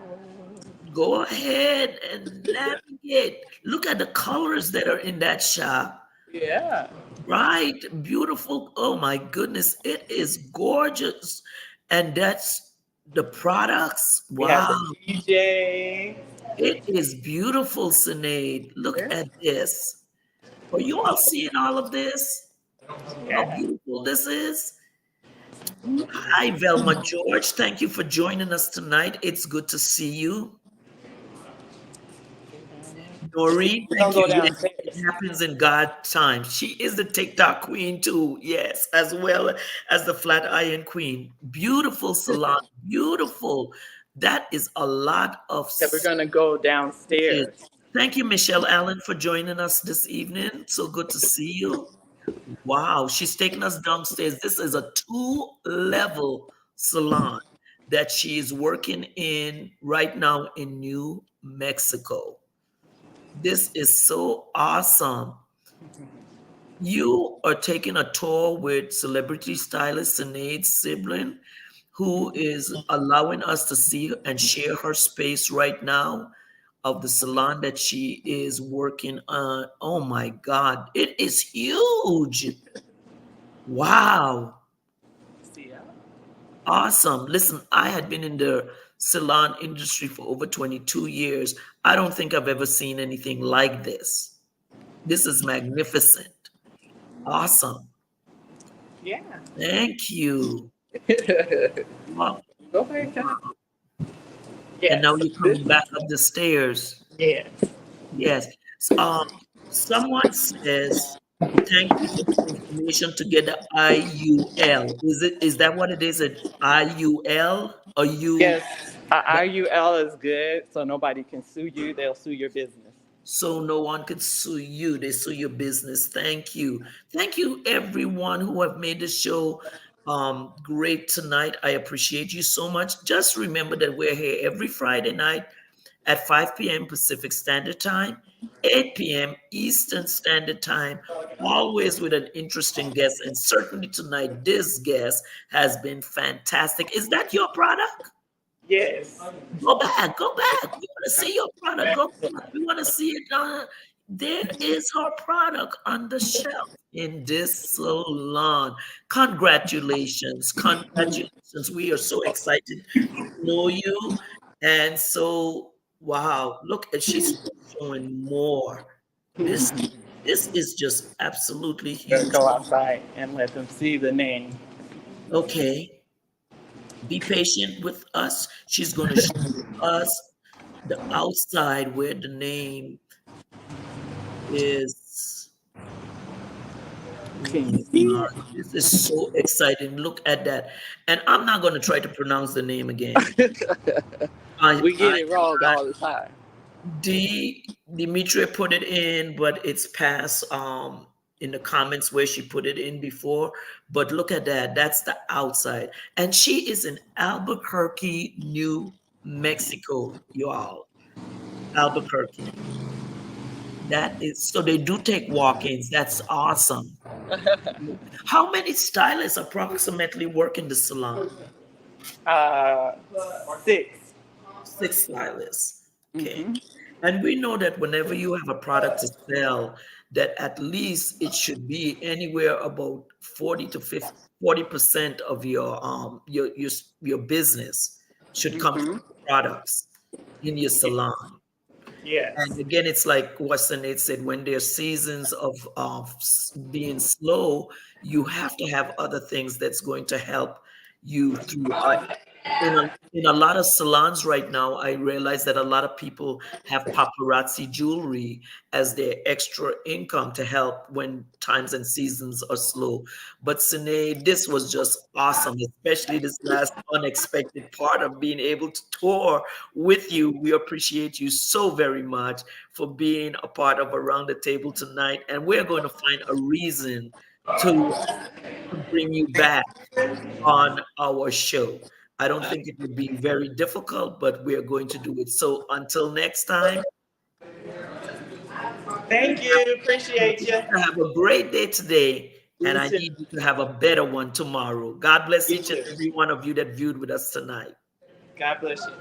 Go ahead and navigate. Look at the colors that are in that shop. Yeah. Right? Beautiful. Oh my goodness. It is gorgeous. And that's the products. We have Wow. the PJ. It is beautiful, Sinead. Look Yeah. at this. Are you all seeing all of this? How Yeah. beautiful this is? Hi, Velma George. Thank you for joining us tonight. It's good to see you. Noreen, We're gonna thank go you. Yes, it downstairs. happens in God's time. She is the TikTok queen too. Yes, as well as the flat iron queen. Beautiful salon. Beautiful. That is a lot of So we're gonna go stitches. downstairs. Thank you, Michelle Allen, for joining us this evening. So good to see you. Wow, she's taking us downstairs. This is a two-level salon that she is working in right now in New Mexico. This is so awesome. You are taking a tour with celebrity stylist Synade Sibling, who is allowing us to see and share her space right now of the salon that she is working on. Oh my God, it is huge. Wow. See ya. Awesome. Listen, I had been in the salon industry for over 22 years. I don't think I've ever seen anything like this. This is magnificent. Awesome. Yeah. Thank you. Wow. Go ahead, John. And now Yes. you're coming back up the stairs. Yes. Yes. Um, someone says, thank you for the information to get the IUL. Is that what it is? An IUL? Or you Yes. IUL is good, so nobody can sue you. They'll sue your business. so no one could sue you. They sue your business. Thank you. Thank you, everyone who have made the show great tonight. I appreciate you so much. Just remember that we're here every Friday night at 5 p.m. Pacific Standard Time, 8 p.m. Eastern Standard Time, always with an interesting guest. And certainly tonight, this guest has been fantastic. Is that your product? Yes. Go back, go back. We want to see your product. Go back. We want to see it. There is her product on the shelf in this salon. Congratulations. Congratulations. We are so excited to know you. And so, wow, look at she's showing more. This this is just absolutely Let's huge. go outside and let them see the name. Okay. Be patient with us. She's going to show us the outside where the name is. Oh Can my you see God, it? this is so exciting. Look at that. And I'm not going to try to pronounce the name again. I, We get I, it wrong all the time. Dimitria put it in, but it's past in the comments where she put it in before. But look at that. That's the outside. And she is in Albuquerque, New Mexico, y'all. Albuquerque. That is so they do take walk-ins. That's awesome. How many stylists approximately work in the salon? uh, 6. 6 stylists. Okay. Mm-hmm. And we know that whenever you have a product to sell, that at least it should be anywhere about 40 to 50, 40% of your business should come from Mm-hmm. products in your salon. And Yes. again, it's like what Synade said, when there's seasons of being slow, you have to have other things that's going to help you through. In a lot of salons right now, I realize that a lot of people have paparazzi jewelry as their extra income to help when times and seasons are slow. But Sine, this was just awesome, especially this last unexpected part of being able to tour with you. We appreciate you so very much for being a part of Around the Table tonight. And we're going to find a reason to bring you back on our show. I don't think it would be very difficult, but we're going to do it. So until next time, Thank you. Appreciate you. have a great day today, and You I too. need you to have a better one tomorrow. God bless You each and too. every one of you that viewed with us tonight. God bless you.